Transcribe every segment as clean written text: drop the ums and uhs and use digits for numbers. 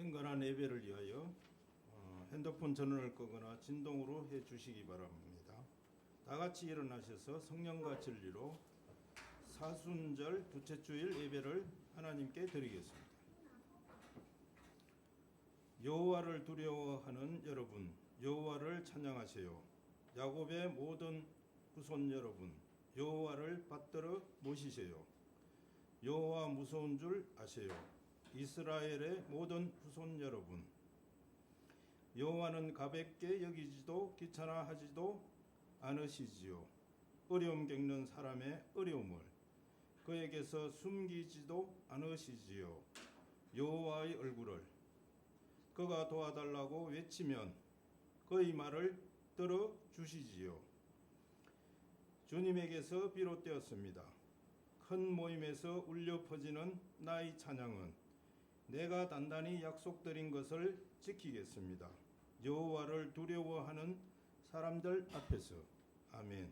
행간한 예배를 위하여 핸드폰 전원을 끄거나 진동으로 해주시기 바랍니다. 다 같이 일어나셔서 성령과 진리로 사순절 두째 주일 예배를 하나님께 드리겠습니다. 여호와를 두려워하는 여러분, 여호와를 찬양하세요. 야곱의 모든 후손 여러분, 여호와를 받들어 모시세요. 여호와 무서운 줄 아세요. 이스라엘의 모든 후손 여러분, 여호와는 가볍게 여기지도 귀찮아하지도 않으시지요. 어려움 겪는 사람의 어려움을 그에게서 숨기지도 않으시지요. 여호와의 얼굴을 그가 도와달라고 외치면 그의 말을 들어주시지요. 주님에게서 비롯되었습니다. 큰 모임에서 울려 퍼지는 나의 찬양은 내가 단단히 약속드린 것을 지키겠습니다. 여호와를 두려워하는 사람들 앞에서. 아멘.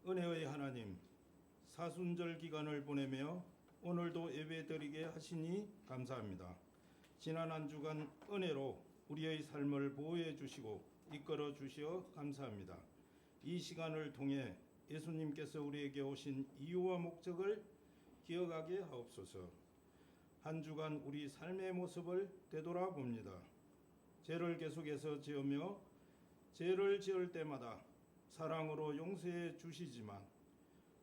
은혜의 하나님, 사순절 기간을 보내며 오늘도 예배드리게 하시니 감사합니다. 지난 한 주간 은혜로 우리의 삶을 보호해 주시고 이끌어 주시어 감사합니다. 이 시간을 통해 예수님께서 우리에게 오신 이유와 목적을 기억하게 하옵소서. 한 주간 우리 삶의 모습을 되돌아봅니다. 죄를 계속해서 지으며 죄를 지을 때마다 사랑으로 용서해 주시지만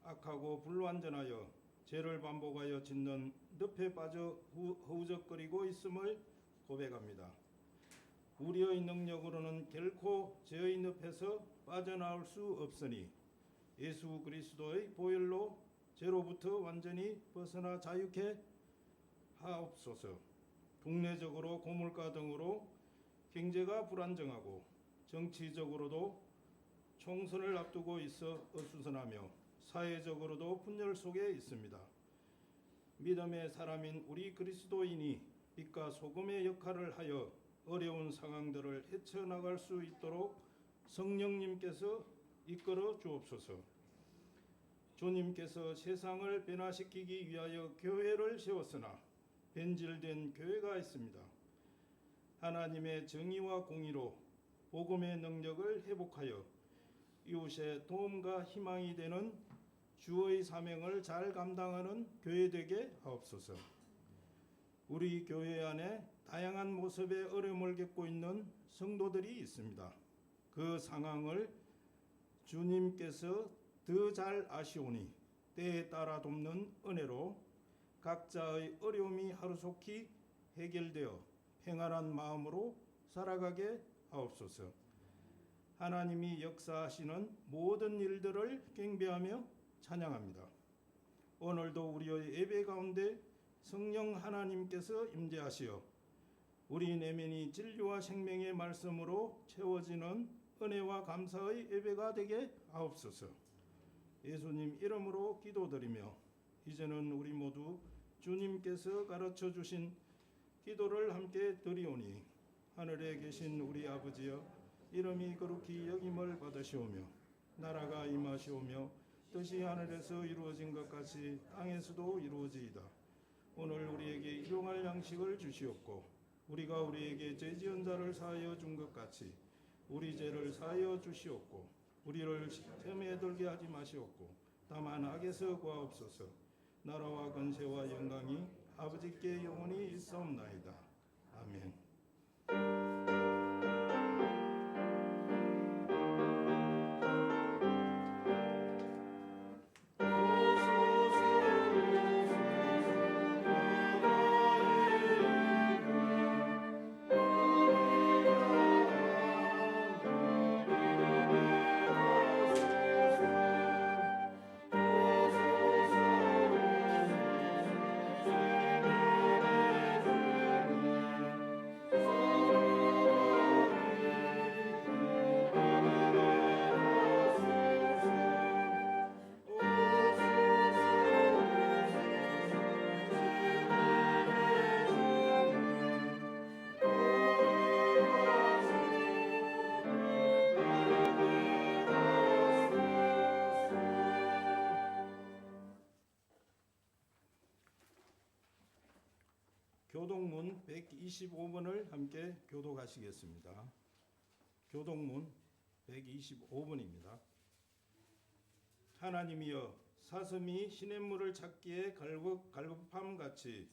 악하고 불완전하여 죄를 반복하여 짓는 늪에 빠져 허우적거리고 있음을 고백합니다. 우리의 능력으로는 결코 죄의 늪에서 빠져나올 수 없으니 예수 그리스도의 보혈로 죄로부터 완전히 벗어나 자유케 하옵소서. 국내적으로 고물가 등으로 경제가 불안정하고 정치적으로도 총선을 앞두고 있어 어수선하며 사회적으로도 분열 속에 있습니다. 믿음의 사람인 우리 그리스도인이 빛과 소금의 역할을 하여 어려운 상황들을 헤쳐나갈 수 있도록 성령님께서 이끌어 주옵소서. 주님께서 세상을 변화시키기 위하여 교회를 세웠으나 변질된 교회가 있습니다. 하나님의 정의와 공의로 복음의 능력을 회복하여 이웃의 도움과 희망이 되는 주의 사명을 잘 감당하는 교회 되게 하옵소서. 우리 교회 안에 다양한 모습의 어려움을 겪고 있는 성도들이 있습니다. 그 상황을 주님께서 더 잘 아시오니 때에 따라 돕는 은혜로 각자의 어려움이 하루속히 해결되어 평안한 마음으로 살아가게 하옵소서. 하나님이 역사하시는 모든 일들을 경배하며 찬양합니다. 오늘도 우리의 예배 가운데 성령 하나님께서 임재하시어 우리 내면이 진리와 생명의 말씀으로 채워지는 은혜와 감사의 예배가 되게 하옵소서. 예수님 이름으로 기도드리며 이제는 우리 모두 주님께서 가르쳐 주신 기도를 함께 드리오니 하늘에 계신 우리 아버지여 이름이 거룩히 여김을 받으시오며 나라가 임하시오며 뜻이 하늘에서 이루어진 것 같이 땅에서도 이루어지이다. 오늘 우리에게 일용할 양식을 주시옵고 우리가 우리에게 죄 지은 자를 사하여 준 것 같이 우리 죄를 사하여 주시옵고 우리를 시험에 들게 하지 마시옵고 다만 악에서 구하옵소서. 나라와 권세와 영광이 아버지께 영원히 있사옵나이다. 아멘. 교동문 125번을 함께 교독하시겠습니다. 교동문 125번입니다. 하나님이여, 사슴이 시냇물을 찾기에 갈급함 같이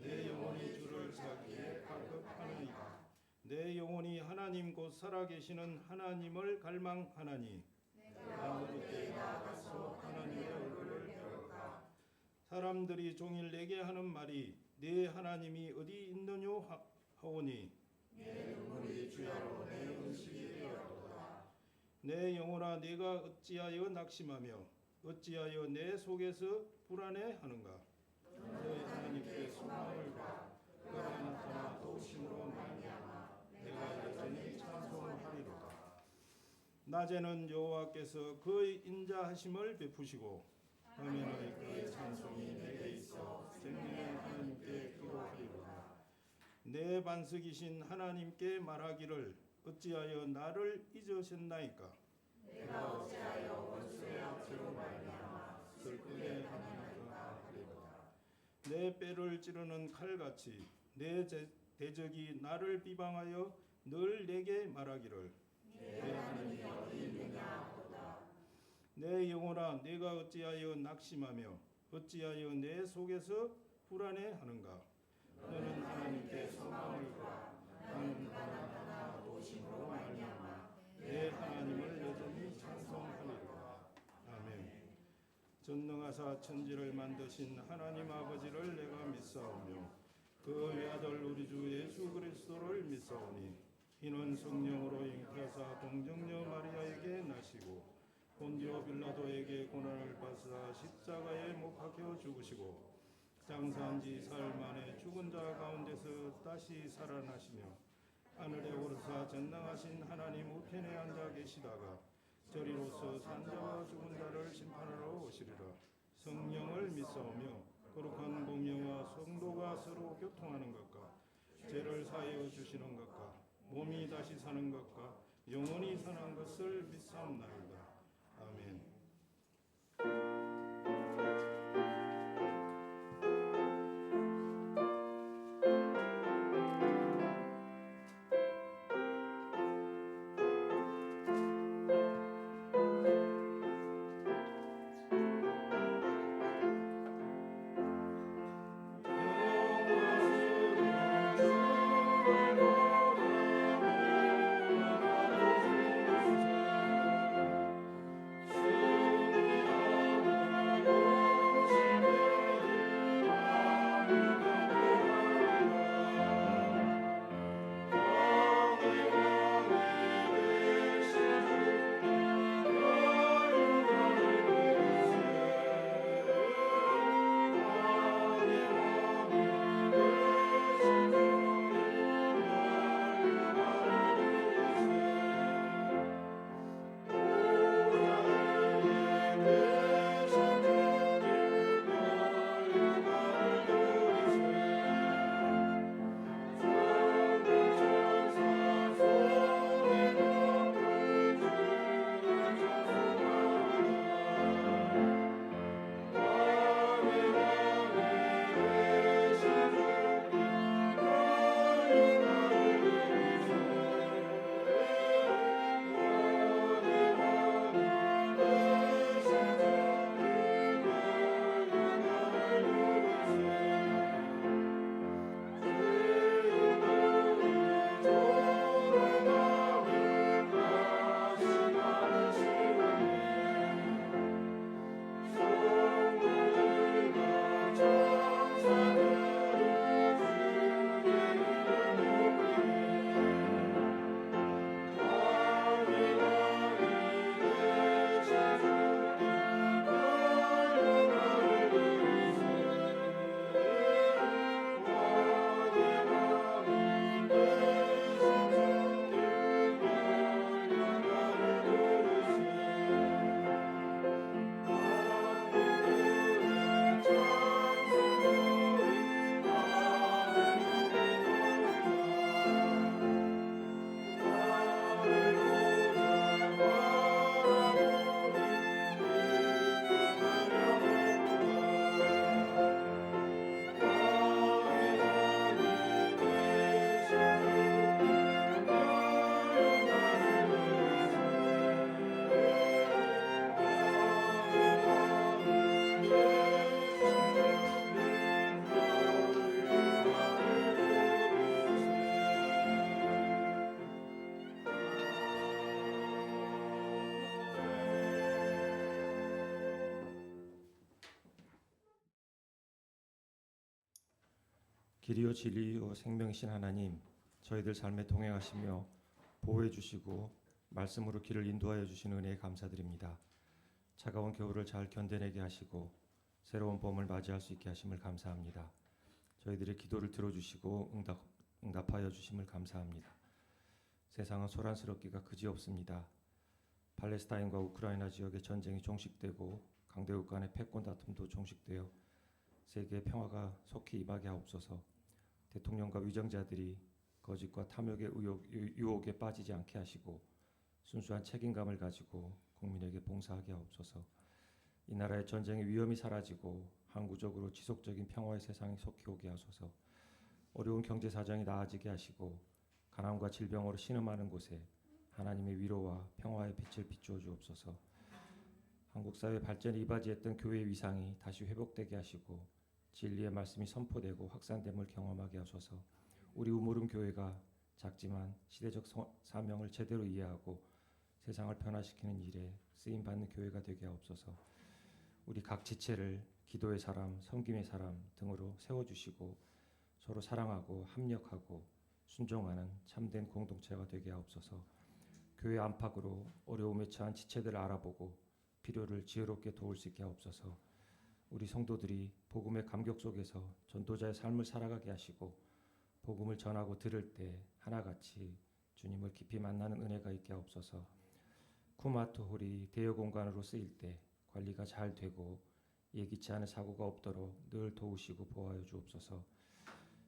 내 영혼이 주를 찾기에 갈급하느니라. 내 영혼이 하나님 곧 살아계시는 하나님을 갈망하나니 내가 어떻게 나아가서 하나님의 얼굴을 배울까. 사람들이 종일 내게 하는 말이 내 하나님이 어디 있느뇨 하오니 내 눈물이 주야로 내 음식이 되었도다. 내 영혼아, 내가 어찌하여 낙심하며 어찌하여 내 속에서 불안해하는가. 너의 하나님께 소망을 봐. 그가 나타나 도우심으로 말미암아 내가 여전히 찬송하리로다. 낮에는 여호와께서 그의 인자하심을 베푸시고 밤에는 그의 찬송이 내게 있어 생명의 하나님께 기도하리로다. 내 반석이신 하나님께 말하기를 어찌하여 나를 잊으셨나이까. 내가 어찌하여 원수의 악재로 말미암아 슬프게 하나님과 하리로다. 내 뼈를 찌르는 칼같이 내 대적이 나를 비방하여 늘 내게 말하기를 내 하나님이 어디 있느냐 하도다. 내 영혼아, 내가 어찌하여 낙심하며 어찌하여 내 속에서 불안해하는가. 너는 하나님께 소망을 봐. 나는 하나님의 도우심으로 말미암아 내 하나님을 여전히 찬송하리로다. 아멘. 전능하사 천지를 만드신 하나님 아버지를 내가 믿사오며 그 외아들 우리 주 예수 그리스도를 믿사오니 이는 성령으로 잉태하사 동정녀 마리아에게 나시고 본디오 빌라도에게 고난을 받으사 십자가에 못 박혀 죽으시고 장사한 지 사흘 만에 죽은 자 가운데서 다시 살아나시며 하늘에 오르사 전능하신 하나님 우편에 앉아 계시다가 저리로서 산 자와 죽은 자를 심판하러 오시리라. 성령을 믿사오며 거룩한 공예와 성도가 서로 교통하는 것과 죄를 사하여 주시는 것과 몸이 다시 사는 것과 영원히 사는 것을 믿사옵나이다. 아멘. 길이요 진리요 생명이신 하나님, 저희들 삶에 동행하시며 보호해 주시고 말씀으로 길을 인도하여 주시는 은혜에 감사드립니다. 차가운 겨울을 잘 견뎌내게 하시고 새로운 봄을 맞이할 수 있게 하심을 감사합니다. 저희들의 기도를 들어주시고 응답하여 주심을 감사합니다. 세상은 소란스럽기가 그지없습니다. 팔레스타인과 우크라이나 지역의 전쟁이 종식되고 강대국 간의 패권 다툼도 종식되어 세계의 평화가 속히 임하게 하옵소서. 대통령과 위정자들이 거짓과 탐욕의 유혹에 빠지지 않게 하시고 순수한 책임감을 가지고 국민에게 봉사하게 하옵소서. 이 나라의 전쟁의 위험이 사라지고 항구적으로 지속적인 평화의 세상이 속히 오게 하소서. 어려운 경제 사정이 나아지게 하시고 가난과 질병으로 신음하는 곳에 하나님의 위로와 평화의 빛을 비추어 주옵소서. 한국 사회 발전이 이바지했던 교회의 위상이 다시 회복되게 하시고 진리의 말씀이 선포되고 확산됨을 경험하게 하소서. 우리 우물음 교회가 작지만 시대적 사명을 제대로 이해하고 세상을 변화시키는 일에 쓰임 받는 교회가 되게 하옵소서. 우리 각 지체를 기도의 사람, 섬김의 사람 등으로 세워주시고 서로 사랑하고 합력하고 순종하는 참된 공동체가 되게 하옵소서. 교회 안팎으로 어려움에 처한 지체들을 알아보고 필요를 지혜롭게 도울 수 있게 하옵소서. 우리 성도들이 복음의 감격 속에서 전도자의 삶을 살아가게 하시고 복음을 전하고 들을 때 하나같이 주님을 깊이 만나는 은혜가 있게 하옵소서. 쿠마트홀이 대여 공간으로 쓰일 때 관리가 잘 되고 예기치 않은 사고가 없도록 늘 도우시고 보호하여 주옵소서.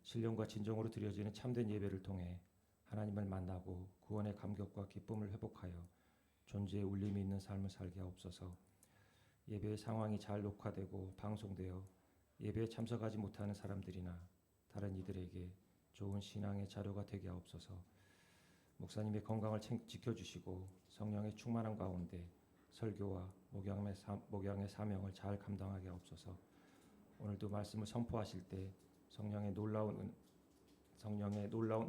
신령과 진정으로 드려지는 참된 예배를 통해 하나님을 만나고 구원의 감격과 기쁨을 회복하여 존재의 울림이 있는 삶을 살게 하옵소서. 예배의 상황이 잘 녹화되고 방송되어 예배에 참석하지 못하는 사람들이나 다른 이들에게 좋은 신앙의 자료가 되게 하옵소서. 목사님의 건강을 지켜주시고 성령의 충만함 가운데 설교와 목양의 사명을 잘 감당하게 하옵소서. 오늘도 말씀을 선포하실 때 성령의 놀라운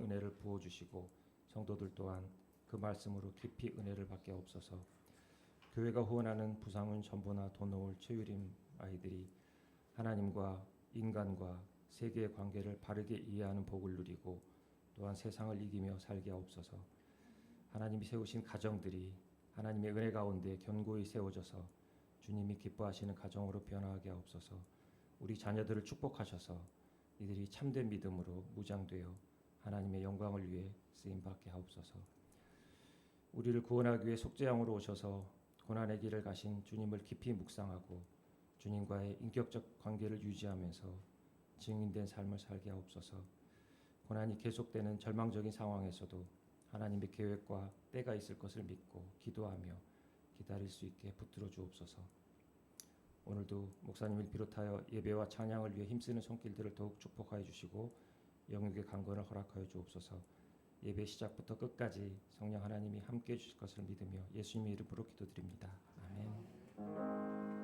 은혜를 부어주시고 성도들 또한 그 말씀으로 깊이 은혜를 받게 하옵소서. 교회가 후원하는 부상훈 전보나 도노울 최유림 아이들이 하나님과 인간과 세계의 관계를 바르게 이해하는 복을 누리고 또한 세상을 이기며 살게 하옵소서. 하나님이 세우신 가정들이 하나님의 은혜 가운데 견고히 세워져서 주님이 기뻐하시는 가정으로 변화하게 하옵소서. 우리 자녀들을 축복하셔서 이들이 참된 믿음으로 무장되어 하나님의 영광을 위해 쓰임받게 하옵소서. 우리를 구원하기 위해 속죄양으로 오셔서 고난의 길을 가신 주님을 깊이 묵상하고 주님과의 인격적 관계를 유지하면서 증인된 삶을 살게 하옵소서. 고난이 계속되는 절망적인 상황에서도 하나님의 계획과 때가 있을 것을 믿고 기도하며 기다릴 수 있게 붙들어 주옵소서. 오늘도 목사님을 비롯하여 예배와 찬양을 위해 힘쓰는 손길들을 더욱 축복하여 주시고 영육의 강건을 허락하여 주옵소서. 예배 시작부터 끝까지 성령 하나님이 함께해 주실 것을 믿으며 예수님의 이름으로 기도드립니다. 아멘.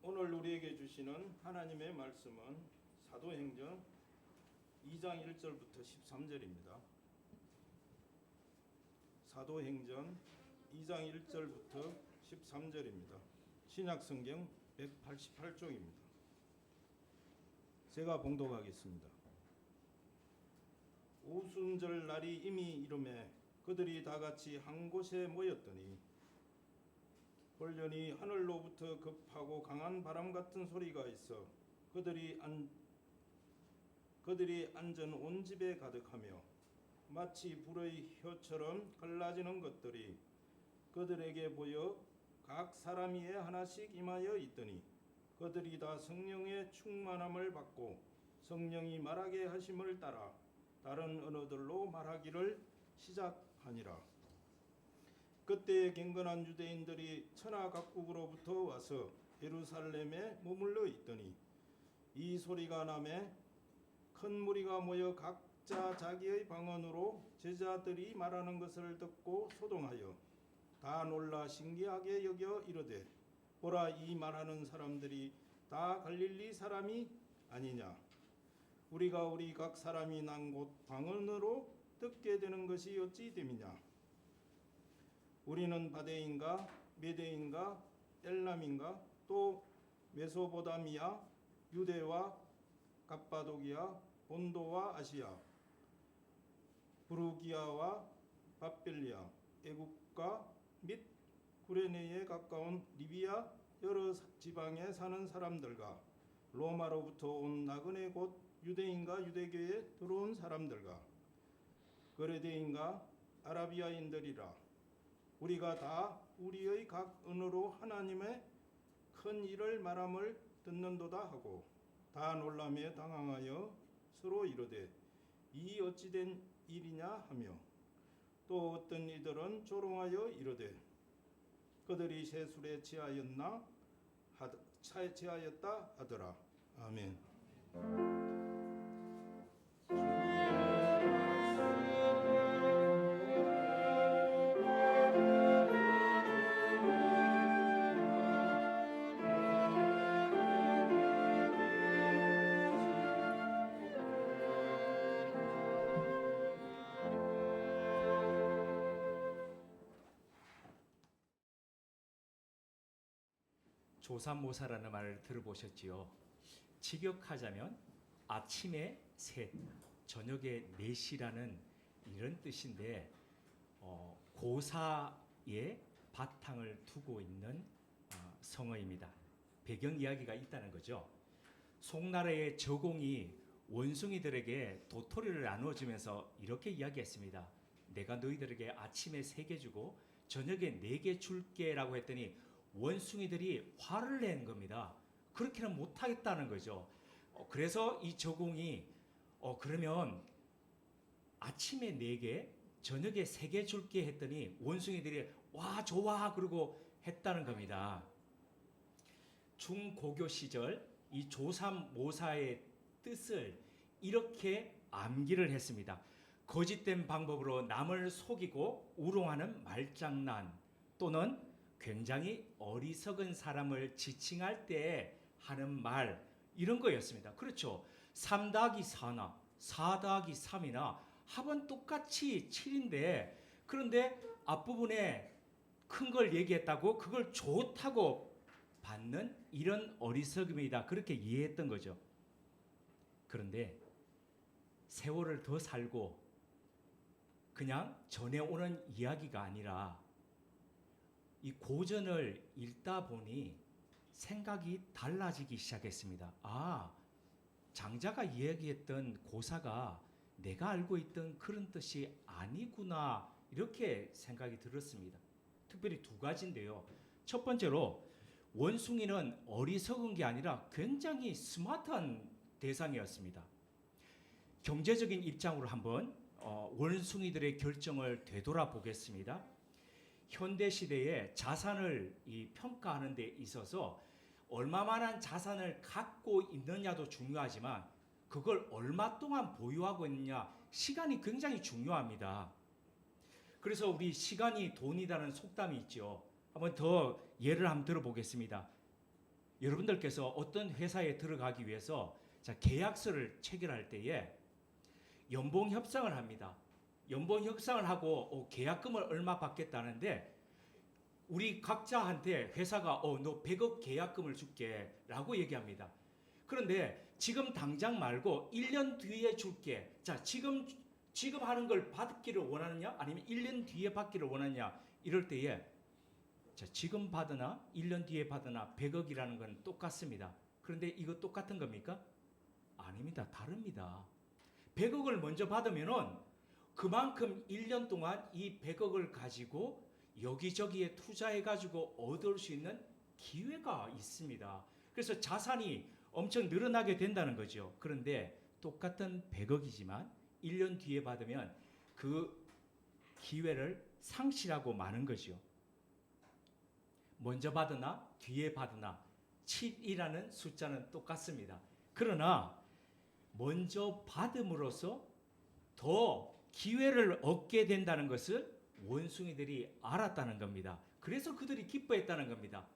오늘 우리에게 주시는 하나님의 말씀은 사도행전 2장 1절부터 13절입니다. 사도행전 2장 1절부터 13절입니다. 신약성경 188쪽입니다. 제가 봉독하겠습니다. 오순절 날이 이미 이르매 그들이 다같이 한 곳에 모였더니 홀련히 하늘로부터 급하고 강한 바람 같은 소리가 있어 그들이 앉은 온 집에 가득하며 마치 불의 혀처럼 갈라지는 것들이 그들에게 보여 각 사람 위에 하나씩 임하여 있더니 그들이 다 성령의 충만함을 받고 성령이 말하게 하심을 따라 다른 언어들로 말하기를 시작하니라. 그때 경건한 유대인들이 천하 각국으로부터 와서 예루살렘에 머물러 있더니 이 소리가 나매 큰 무리가 모여 각자 자기의 방언으로 제자들이 말하는 것을 듣고 소동하여 다 놀라 신기하게 여겨 이르되 보라, 이 말하는 사람들이 다 갈릴리 사람이 아니냐? 우리가 우리 각 사람이 난 곳 방언으로 듣게 되는 것이 어찌 됨이냐? 우리는 바데인가 메데인가 엘람인가 또 메소보다미아 유대와 갑바도기아 본도와 아시아 부르기아와 바벨리아 애국가 및 구레네에 가까운 리비아 여러 지방에 사는 사람들과 로마로부터 온 나그네 곧 유대인과 유대교에 들어온 사람들과 그레데인과 아라비아인들이라. 우리가 다 우리의 각 언어로 하나님의 큰 일을 말함을 듣는도다 하고 다 놀라며 당황하여 서로 이르되 이 어찌된 일이냐 하며 또 어떤 이들은 조롱하여 이르되 그들이 새 술에 취하였다 하더라. 아멘. 조삼모사라는 말을 들어보셨지요? 직역하자면 아침에 셋, 저녁에 넷이라는 이런 뜻인데 고사의 바탕을 두고 있는 성어입니다. 배경 이야기가 있다는 거죠. 송나라의 저공이 원숭이들에게 도토리를 나누어주면서 이렇게 이야기했습니다. 내가 너희들에게 아침에 3개 주고 저녁에 4개 줄게라고 했더니 원숭이들이 화를 낸 겁니다. 그렇게는 못하겠다는 거죠. 그래서 이 저공이 그러면 아침에 4개, 저녁에 3개 줄게 했더니 원숭이들이 와 좋아 그러고 했다는 겁니다. 중고교 시절 이 조삼모사의 뜻을 이렇게 암기를 했습니다. 거짓된 방법으로 남을 속이고 우롱하는 말장난 또는 굉장히 어리석은 사람을 지칭할 때 하는 말 이런 거였습니다. 그렇죠. 3 더하기 4나 4 더하기 3이나 합은 똑같이 7인데 그런데 앞부분에 큰 걸 얘기했다고 그걸 좋다고 받는 이런 어리석음이다. 그렇게 이해했던 거죠. 그런데 세월을 더 살고 그냥 전해오는 이야기가 아니라 이 고전을 읽다 보니 생각이 달라지기 시작했습니다. 장자가 이야기했던 고사가 내가 알고 있던 그런 뜻이 아니구나 이렇게 생각이 들었습니다. 특별히 2가지인데요. 첫 번째로 원숭이는 어리석은 게 아니라 굉장히 스마트한 대상이었습니다. 경제적인 입장으로 한번 원숭이들의 결정을 되돌아보겠습니다. 현대시대에 자산을 평가하는 데 있어서 얼마만한 자산을 갖고 있느냐도 중요하지만 그걸 얼마 동안 보유하고 있느냐 시간이 굉장히 중요합니다. 그래서 우리 시간이 돈이라는 속담이 있죠. 한번 더 예를 한번 들어보겠습니다. 여러분들께서 어떤 회사에 들어가기 위해서 계약서를 체결할 때에 연봉 협상을 합니다. 연봉 협상을 하고 계약금을 얼마 받겠다는데 우리 각자한테 회사가 너 100억 계약금을 줄게 라고 얘기합니다. 그런데 지금 당장 말고 1년 뒤에 줄게. 자, 지금 하는 걸 받기를 원하느냐 아니면 1년 뒤에 받기를 원하느냐 이럴 때에 자, 지금 받으나 1년 뒤에 받으나 100억이라는 건 똑같습니다. 그런데 이거 똑같은 겁니까? 아닙니다. 다릅니다. 100억을 먼저 받으면은 그만큼 1년 동안 이 100억을 가지고 여기저기에 투자해가지고 얻을 수 있는 기회가 있습니다. 그래서 자산이 엄청 늘어나게 된다는 거죠. 그런데 똑같은 100억이지만 1년 뒤에 받으면 그 기회를 상실하고 마는 거죠. 먼저 받으나 뒤에 받으나 7이라는 숫자는 똑같습니다. 그러나 먼저 받음으로써 더 기회를 얻게 된다는 것을 원숭이들이 알았다는 겁니다. 그래서 그들이 기뻐했다는 겁니다.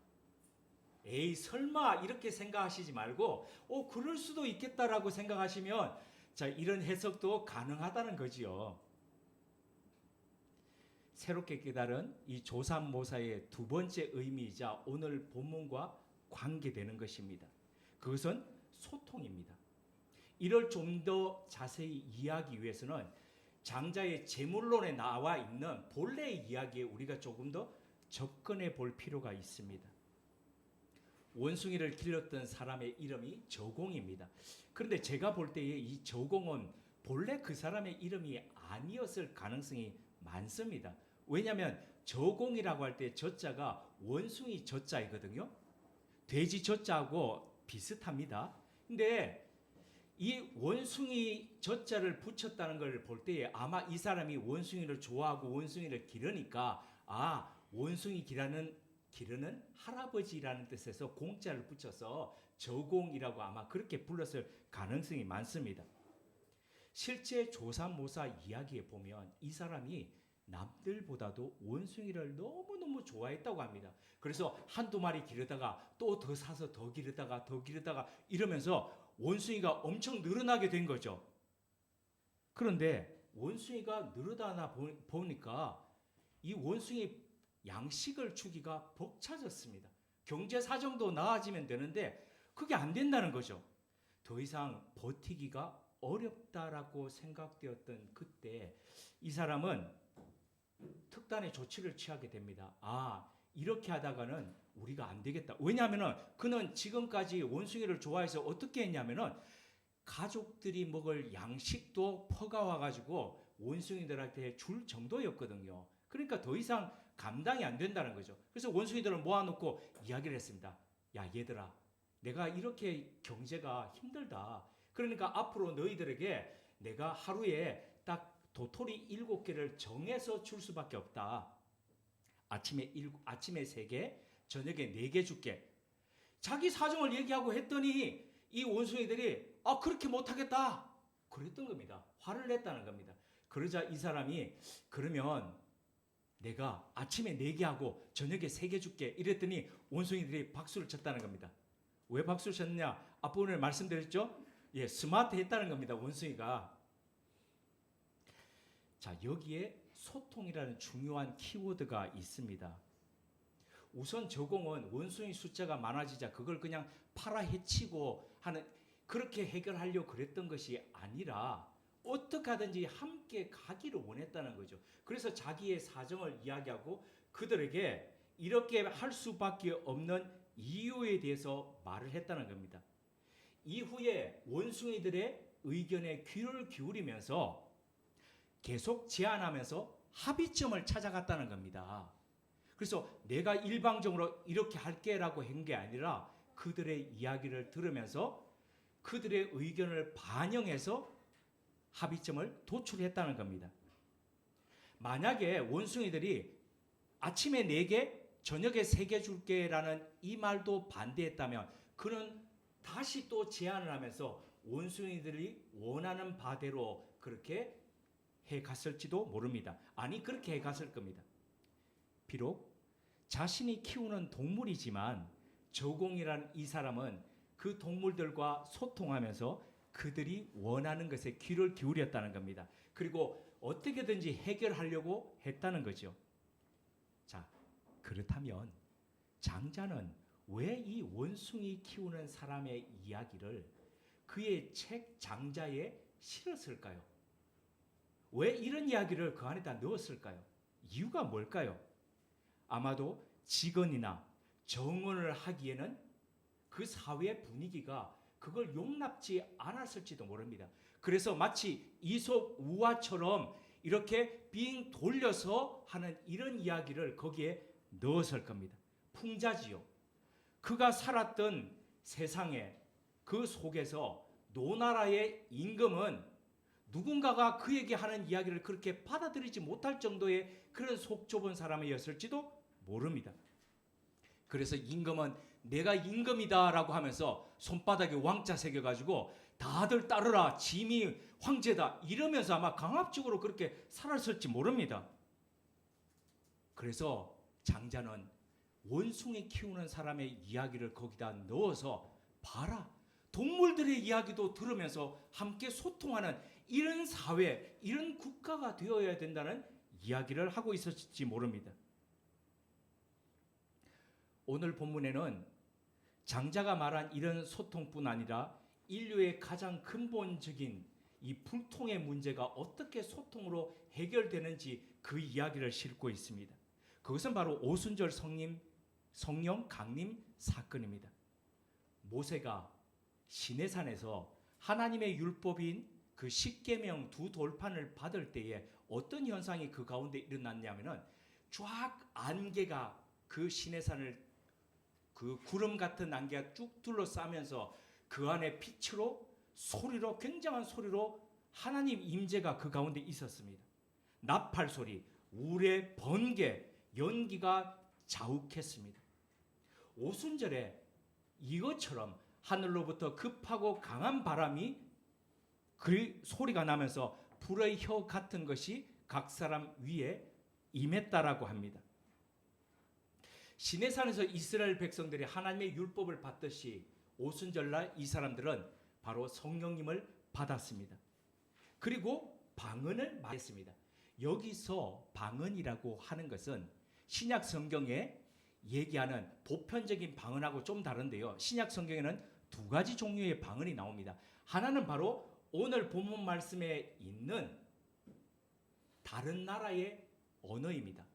에이 설마 이렇게 생각하시지 말고 그럴 수도 있겠다라고 생각하시면 자 이런 해석도 가능하다는 거지요. 새롭게 깨달은 이 조삼모사의 두 번째 의미이자 오늘 본문과 관계되는 것입니다. 그것은 소통입니다. 이를 좀 더 자세히 이해하기 위해서는 장자의 제물론에 나와 있는 본래의 이야기에 우리가 조금 더 접근해 볼 필요가 있습니다. 원숭이를 길렀던 사람의 이름이 저공입니다. 그런데 제가 볼 때에 이 저공은 본래 그 사람의 이름이 아니었을 가능성이 많습니다. 왜냐하면 저공이라고 할 때 저자가 원숭이 저자이거든요. 돼지 저자하고 비슷합니다. 근데 이 원숭이 저자를 붙였다는 걸 볼 때에 아마 이 사람이 원숭이를 좋아하고 원숭이를 기르니까 원숭이 기르는 할아버지라는 뜻에서 공자를 붙여서 저공이라고 아마 그렇게 불렀을 가능성이 많습니다. 실제 조삼모사 이야기에 보면 이 사람이 남들보다도 원숭이를 너무너무 좋아했다고 합니다. 그래서 한두 마리 기르다가 또 더 사서 더 기르다가 이러면서 원숭이가 엄청 늘어나게 된 거죠. 그런데 원숭이가 늘어나나 보니까 이 원숭이 양식을 주기가 벅차졌습니다. 경제 사정도 나아지면 되는데 그게 안 된다는 거죠. 더 이상 버티기가 어렵다라고 생각되었던 그때 이 사람은 특단의 조치를 취하게 됩니다. 이렇게 하다가는 우리가 안 되겠다. 왜냐하면은 그는 지금까지 원숭이를 좋아해서 어떻게 했냐면은 가족들이 먹을 양식도 퍼가와 가지고 원숭이들한테 줄 정도였거든요. 그러니까 더 이상 감당이 안 된다는 거죠. 그래서 원숭이들을 모아놓고 이야기를 했습니다. 야 얘들아, 내가 이렇게 경제가 힘들다. 그러니까 앞으로 너희들에게 내가 하루에 딱 도토리 7개를 정해서 줄 수밖에 없다. 아침에 3개, 저녁에 4개 줄게. 자기 사정을 얘기하고 했더니 이 원숭이들이 그렇게 못하겠다. 그랬던 겁니다. 화를 냈다는 겁니다. 그러자 이 사람이 그러면 내가 아침에 4개 하고 저녁에 3개 줄게. 이랬더니 원숭이들이 박수를 쳤다는 겁니다. 왜 박수를 쳤느냐? 앞부분에 말씀드렸죠? 스마트 했다는 겁니다. 원숭이가. 자, 여기에 소통이라는 중요한 키워드가 있습니다. 우선 저공은 원숭이 숫자가 많아지자 그걸 그냥 팔아 헤치고 하는 그렇게 해결하려고 그랬던 것이 아니라 어떻게 하든지 함께 가기를 원했다는 거죠. 그래서 자기의 사정을 이야기하고 그들에게 이렇게 할 수밖에 없는 이유에 대해서 말을 했다는 겁니다. 이후에 원숭이들의 의견에 귀를 기울이면서 계속 제안하면서 합의점을 찾아갔다는 겁니다. 그래서 내가 일방적으로 이렇게 할게라고 한 게 아니라 그들의 이야기를 들으면서 그들의 의견을 반영해서 합의점을 도출했다는 겁니다. 만약에 원숭이들이 아침에 4개, 저녁에 3개 줄게라는 이 말도 반대했다면 그는 다시 또 제안을 하면서 원숭이들이 원하는 바대로 그렇게 해갔을지도 모릅니다. 아니 그렇게 해갔을 겁니다. 비록 자신이 키우는 동물이지만 저공이라는 이 사람은 그 동물들과 소통하면서 그들이 원하는 것에 귀를 기울였다는 겁니다. 그리고 어떻게든지 해결하려고 했다는 거죠. 자, 그렇다면 장자는 왜 이 원숭이 키우는 사람의 이야기를 그의 책 장자에 실었을까요? 왜 이런 이야기를 그 안에다 넣었을까요? 이유가 뭘까요? 아마도 직언이나 정언을 하기에는 그 사회 분위기가 그걸 용납지 않았을지도 모릅니다. 그래서 마치 이솝 우화처럼 이렇게 빙 돌려서 하는 이런 이야기를 거기에 넣었을 겁니다. 풍자지요. 그가 살았던 세상에 그 속에서 노나라의 임금은 누군가가 그에게 하는 이야기를 그렇게 받아들이지 못할 정도의 그런 속 좁은 사람이었을지도 모릅니다. 그래서 임금은 내가 임금이다라고 하면서 손바닥에 왕자 새겨가지고 다들 따르라, 짐이 황제다 이러면서 아마 강압적으로 그렇게 살았을지 모릅니다. 그래서 장자는 원숭이 키우는 사람의 이야기를 거기다 넣어서 봐라, 동물들의 이야기도 들으면서 함께 소통하는 이런 사회, 이런 국가가 되어야 된다는 이야기를 하고 있었을지 모릅니다. 오늘 본문에는 장자가 말한 이런 소통뿐 아니라 인류의 가장 근본적인 이 불통의 문제가 어떻게 소통으로 해결되는지 그 이야기를 싣고 있습니다. 그것은 바로 오순절 성령 강림 사건입니다. 모세가 시내산에서 하나님의 율법인 그 십계명 두 돌판을 받을 때에 어떤 현상이 그 가운데 일어났냐면은 쫙 안개가 그 시내산을 그 구름 같은 안개가 쭉 둘러싸면서 그 안에 빛으로 소리로 굉장한 소리로 하나님 임재가 그 가운데 있었습니다. 나팔 소리, 우레, 번개, 연기가 자욱했습니다. 오순절에 이것처럼 하늘로부터 급하고 강한 바람이 그 소리가 나면서 불의 혀 같은 것이 각 사람 위에 임했다라고 합니다. 시내산에서 이스라엘 백성들이 하나님의 율법을 받듯이 오순절날 이 사람들은 바로 성령님을 받았습니다. 그리고 방언을 말했습니다. 여기서 방언이라고 하는 것은 신약 성경에 얘기하는 보편적인 방언하고 좀 다른데요. 신약 성경에는 두 가지 종류의 방언이 나옵니다. 하나는 바로 오늘 본문 말씀에 있는 다른 나라의 언어입니다.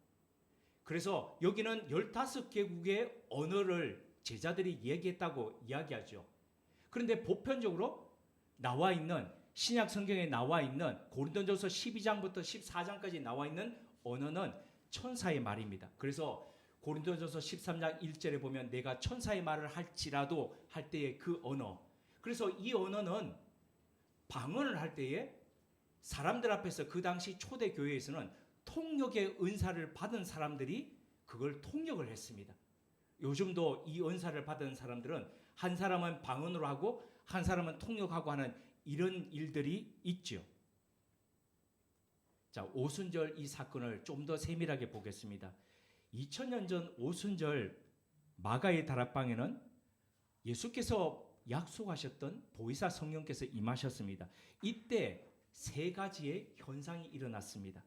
그래서 여기는 15개국의 언어를 제자들이 얘기했다고 이야기하죠. 그런데 보편적으로 나와 있는 신약 성경에 나와 있는 고린도전서 12장부터 14장까지 나와 있는 언어는 천사의 말입니다. 그래서 고린도전서 13장 1절에 보면 내가 천사의 말을 할지라도 할 때의 그 언어. 그래서 이 언어는 방언을 할 때에 사람들 앞에서 그 당시 초대 교회에서는 통역의 은사를 받은 사람들이 그걸 통역을 했습니다. 요즘도 이 은사를 받은 사람들은 한 사람은 방언으로 하고 한 사람은 통역하고 하는 이런 일들이 있죠. 자, 오순절 이 사건을 좀 더 세밀하게 보겠습니다. 2000년 전 오순절 마가의 다락방에는 예수께서 약속하셨던 보혜사 성령께서 임하셨습니다. 이때 세 가지의 현상이 일어났습니다.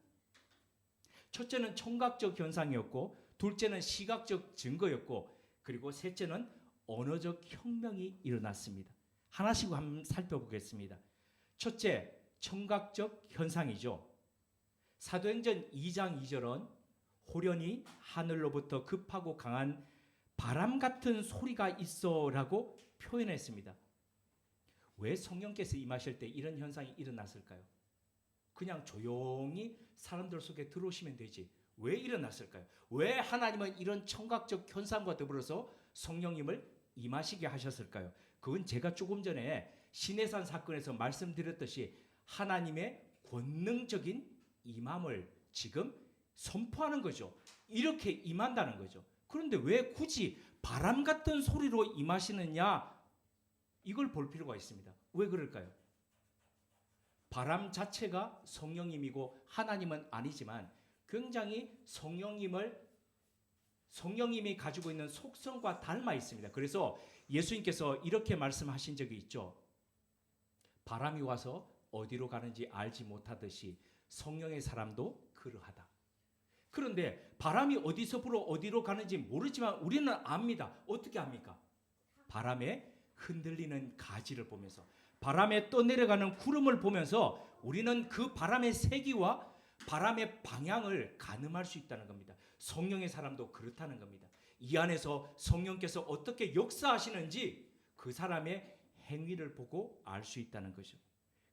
첫째는 청각적 현상이었고, 둘째는 시각적 증거였고, 그리고 셋째는 언어적 혁명이 일어났습니다. 하나씩 한번 살펴보겠습니다. 첫째, 청각적 현상이죠. 사도행전 2장 2절은 호련히 하늘로부터 급하고 강한 바람 같은 소리가 있어라고 표현했습니다. 왜 성령께서 임하실 때 이런 현상이 일어났을까요? 그냥 조용히 사람들 속에 들어오시면 되지. 왜 일어났을까요? 왜 하나님은 이런 청각적 현상과 더불어서 성령님을 임하시게 하셨을까요? 그건 제가 조금 전에 시내산 사건에서 말씀드렸듯이 하나님의 권능적인 임함을 지금 선포하는 거죠. 이렇게 임한다는 거죠. 그런데 왜 굳이 바람 같은 소리로 임하시느냐? 이걸 볼 필요가 있습니다. 왜 그럴까요? 바람 자체가 성령님이고 하나님은 아니지만 굉장히 성령님이 가지고 있는 속성과 닮아 있습니다. 그래서 예수님께서 이렇게 말씀하신 적이 있죠. 바람이 와서 어디로 가는지 알지 못하듯이 성령의 사람도 그러하다. 그런데 바람이 어디서 불어 어디로 가는지 모르지만 우리는 압니다. 어떻게 압니까? 바람에 흔들리는 가지를 보면서, 바람에 떠내려가는 구름을 보면서 우리는 그 바람의 세기와 바람의 방향을 가늠할 수 있다는 겁니다. 성령의 사람도 그렇다는 겁니다. 이 안에서 성령께서 어떻게 역사하시는지 그 사람의 행위를 보고 알 수 있다는 거죠.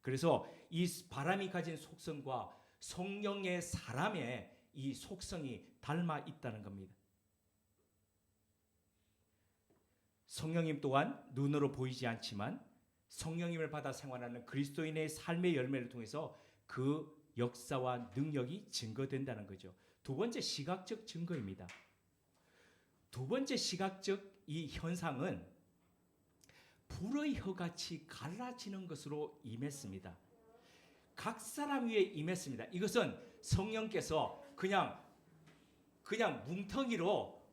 그래서 이 바람이 가진 속성과 성령의 사람의 이 속성이 닮아 있다는 겁니다. 성령님 또한 눈으로 보이지 않지만 성령님을 받아 생활하는 그리스도인의 삶의 열매를 통해서 그 역사와 능력이 증거된다는 거죠. 두 번째 시각적 증거입니다. 두 번째 시각적 이 현상은 불의 혀같이 갈라지는 것으로 임했습니다. 각 사람 위에 임했습니다. 이것은 성령께서 그냥 뭉텅이로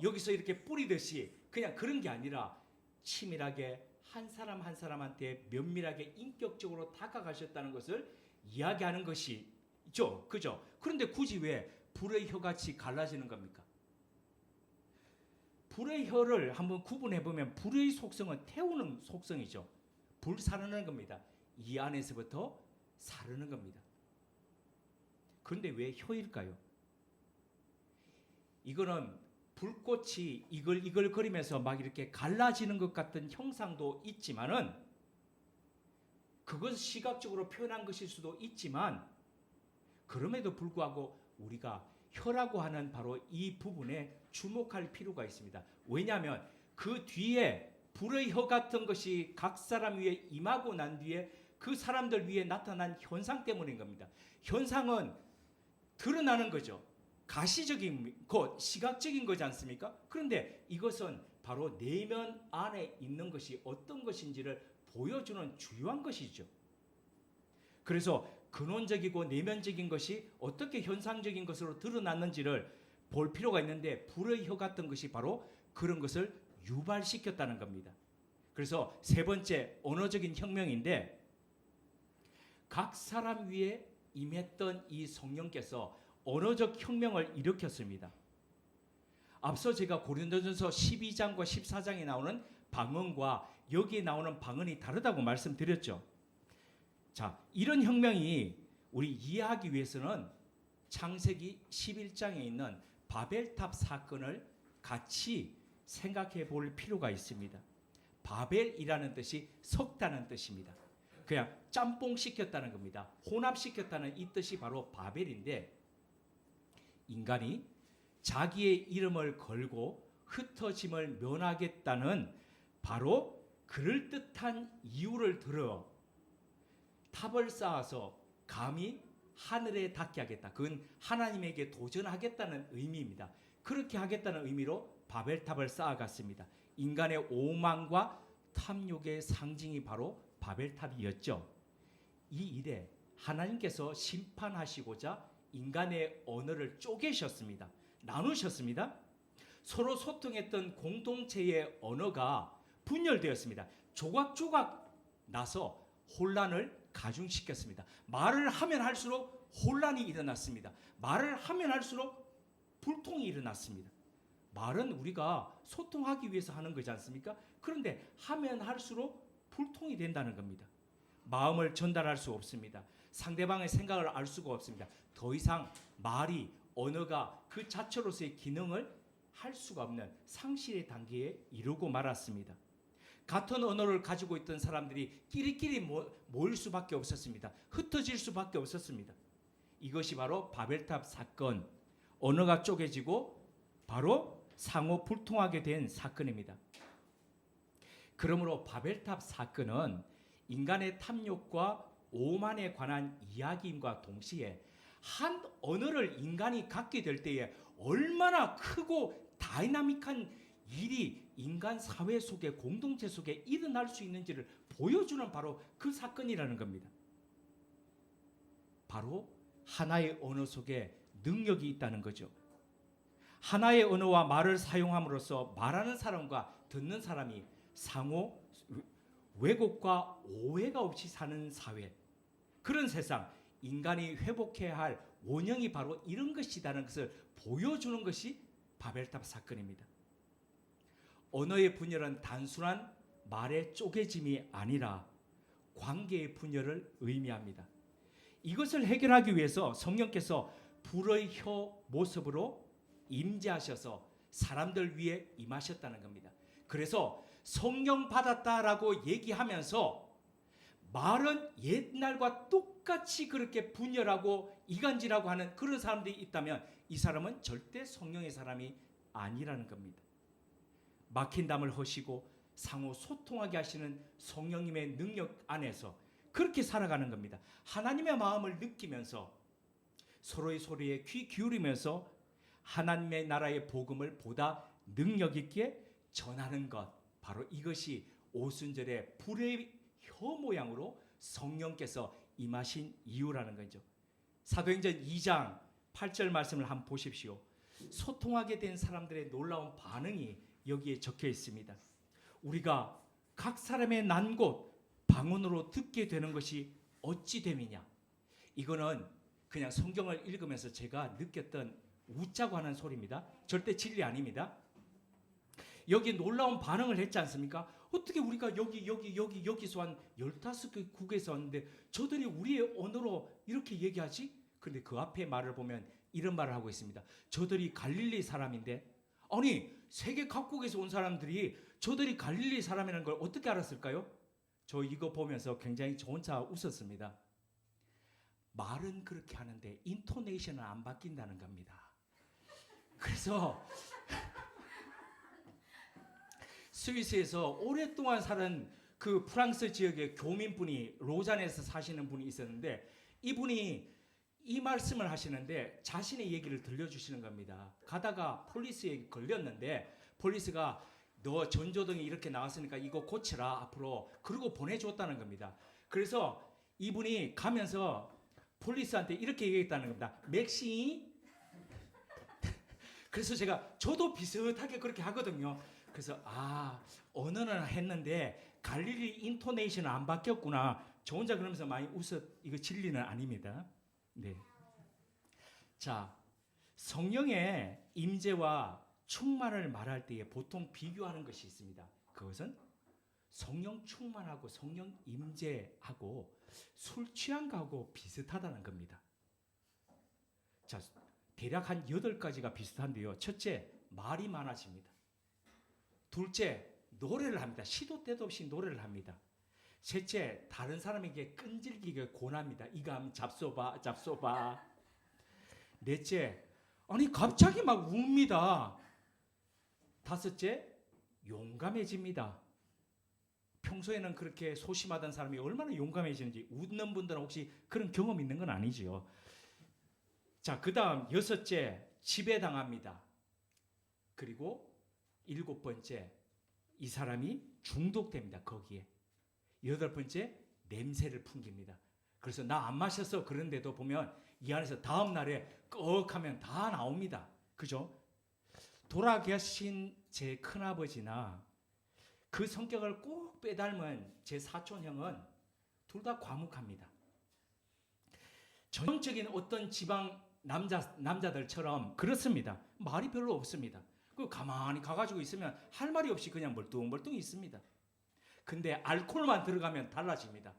여기서 이렇게 뿌리듯이 그냥 그런 게 아니라 치밀하게 한 사람 한 사람한테 면밀하게 인격적으로 다가가셨다는 것을 이야기하는 것이죠. 그죠? 그런데 굳이 왜 불의 혀같이 갈라지는 겁니까? 불의 혀를 한번 구분해 보면 불의 속성은 태우는 속성이죠. 불 사르는 겁니다. 이 안에서부터 사르는 겁니다. 그런데 왜 혀일까요? 이거는 불꽃이 이글이글거리면서 막 이렇게 갈라지는 것 같은 형상도 있지만은 그것을 시각적으로 표현한 것일 수도 있지만 그럼에도 불구하고 우리가 혀라고 하는 바로 이 부분에 주목할 필요가 있습니다. 왜냐하면 그 뒤에 불의 혀 같은 것이 각 사람 위에 임하고 난 뒤에 그 사람들 위에 나타난 현상 때문인 겁니다. 현상은 드러나는 거죠. 가시적인 것, 시각적인 거지 않습니까? 그런데 이것은 바로 내면 안에 있는 것이 어떤 것인지를 보여주는 주요한 것이죠. 그래서 근원적이고 내면적인 것이 어떻게 현상적인 것으로 드러났는지를 볼 필요가 있는데 불의 혀 같은 것이 바로 그런 것을 유발시켰다는 겁니다. 그래서 세 번째 언어적인 혁명인데 각 사람 위에 임했던 이 성령께서 언어적 혁명을 일으켰습니다. 앞서 제가 고린도전서 12장과 14장에 나오는 방언과 여기에 나오는 방언이 다르다고 말씀드렸죠. 자, 이런 혁명이 우리 이해하기 위해서는 창세기 11장에 있는 바벨탑 사건을 같이 생각해 볼 필요가 있습니다. 바벨이라는 뜻이 섞다는 뜻입니다. 그냥 짬뽕시켰다는 겁니다. 혼합시켰다는 이 뜻이 바로 바벨인데 인간이 자기의 이름을 걸고 흩어짐을 면하겠다는 바로 그럴듯한 이유를 들어 탑을 쌓아서 감히 하늘에 닿게 하겠다. 그건 하나님에게 도전하겠다는 의미입니다. 그렇게 하겠다는 의미로 바벨탑을 쌓아갔습니다. 인간의 오만과 탐욕의 상징이 바로 바벨탑이었죠. 이 일에 하나님께서 심판하시고자 인간의 언어를 쪼개셨습니다. 나누셨습니다. 서로 소통했던 공동체의 언어가 분열되었습니다. 조각조각 나서 혼란을 가중시켰습니다. 말을 하면 할수록 혼란이 일어났습니다. 말을 하면 할수록 불통이 일어났습니다. 말은 우리가 소통하기 위해서 하는 거지 않습니까? 그런데 하면 할수록 불통이 된다는 겁니다. 마음을 전달할 수 없습니다. 상대방의 생각을 알 수가 없습니다. 더 이상 말이 언어가 그 자체로서의 기능을 할 수가 없는 상실의 단계에 이르고 말았습니다. 같은 언어를 가지고 있던 사람들이 끼리끼리 모일 수밖에 없었습니다. 흩어질 수밖에 없었습니다. 이것이 바로 바벨탑 사건, 언어가 쪼개지고 바로 상호 불통하게 된 사건입니다. 그러므로 바벨탑 사건은 인간의 탐욕과 오만에 관한 이야기임과 동시에 한 언어를 인간이 갖게 될 때에 얼마나 크고 다이나믹한 일이 인간 사회 속에 공동체 속에 일어날 수 있는지를 보여주는 바로 그 사건이라는 겁니다. 바로 하나의 언어 속에 능력이 있다는 거죠. 하나의 언어와 말을 사용함으로써 말하는 사람과 듣는 사람이 상호 왜곡과 오해가 없이 사는 사회, 그런 세상, 인간이 회복해야 할 원형이 바로 이런 것이라는 것을 보여주는 것이 바벨탑 사건입니다. 언어의 분열은 단순한 말의 쪼개짐이 아니라 관계의 분열을 의미합니다. 이것을 해결하기 위해서 성령께서 불의 혀 모습으로 임재하셔서 사람들 위에 임하셨다는 겁니다. 그래서 성령 받았다라고 얘기하면서 말은 옛날과 똑같이 그렇게 분열하고 이간질하고 하는 그런 사람들이 있다면 이 사람은 절대 성령의 사람이 아니라는 겁니다. 막힌 담을 허시고 상호 소통하게 하시는 성령님의 능력 안에서 그렇게 살아가는 겁니다. 하나님의 마음을 느끼면서 서로의 소리에 귀 기울이면서 하나님의 나라의 복음을 보다 능력 있게 전하는 것, 바로 이것이 오순절의 불의 혀 모양으로 성령께서 임하신 이유라는 거죠. 사도행전 2장 8절 말씀을 한번 보십시오. 소통하게 된 사람들의 놀라운 반응이 여기에 적혀 있습니다. 우리가 각 사람의 난 곳 방언으로 듣게 되는 것이 어찌 됨이냐. 이거는 그냥 성경을 읽으면서 제가 느꼈던 웃자고 하는 소리입니다. 절대 진리 아닙니다. 여기 놀라운 반응을 했지 않습니까? 어떻게 우리가 여기서 한 15개국에서 왔는데 저들이 우리의 언어로 이렇게 얘기하지? 근데 그 앞에 말을 보면 이런 말을 하고 있습니다. 저들이 갈릴리 사람인데, 아니 세계 각국에서 온 사람들이 저들이 갈릴리 사람이라는 걸 어떻게 알았을까요? 저 이거 보면서 굉장히 저 혼자 웃었습니다. 말은 그렇게 하는데 인토네이션은 안 바뀐다는 겁니다. 그래서 스위스에서 오랫동안 사는 그 프랑스 지역의 교민분이 로잔에서 사시는 분이 있었는데, 이분이 이 말씀을 하시는데 자신의 얘기를 들려주시는 겁니다. 가다가 폴리스에 걸렸는데 폴리스가 너 전조등이 이렇게 나왔으니까 이거 고치라 앞으로, 그러고 보내줬다는 겁니다. 그래서 이분이 가면서 폴리스한테 이렇게 얘기했다는 겁니다. 맥시. 그래서 저도 비슷하게 그렇게 하거든요. 그래서 언어는 했는데 갈릴리 인토네이션은 안 바뀌었구나. 저 혼자 그러면서 많이 웃었. 이거 진리는 아닙니다. 네. 자, 성령의 임재와 충만을 말할 때에 보통 비교하는 것이 있습니다. 그것은 성령 충만하고 성령 임재하고 술 취한 거하고 비슷하다는 겁니다. 자, 대략 한 8가지가 비슷한데요. 첫째, 말이 많아집니다. 둘째, 노래를 합니다. 시도 때도 없이 노래를 합니다. 셋째, 다른 사람에게 끈질기게 권합니다. 이거 하면 잡숴봐. 넷째, 아니 갑자기 막 웁니다. 다섯째, 용감해집니다. 평소에는 그렇게 소심하던 사람이 얼마나 용감해지는지. 웃는 분들은 혹시 그런 경험 있는 건 아니지요. 자, 그 다음 6째, 지배당합니다. 그리고 7번째, 이 사람이 중독됩니다. 거기에. 8번째, 냄새를 풍깁니다. 그래서 나 안 마셨어 그런데도 보면 이 안에서 다음 날에 꺽하면 다 나옵니다. 그죠? 돌아가신 제 큰아버지나 그 성격을 꼭 빼닮은 제 사촌형은 둘 다 과묵합니다. 전형적인 어떤 지방 남자들처럼 그렇습니다. 말이 별로 없습니다. 그 가만히 가가지고 있으면 할 말이 없이 그냥 멀뚱멀뚱 있습니다. 근데 알코올만 들어가면 달라집니다.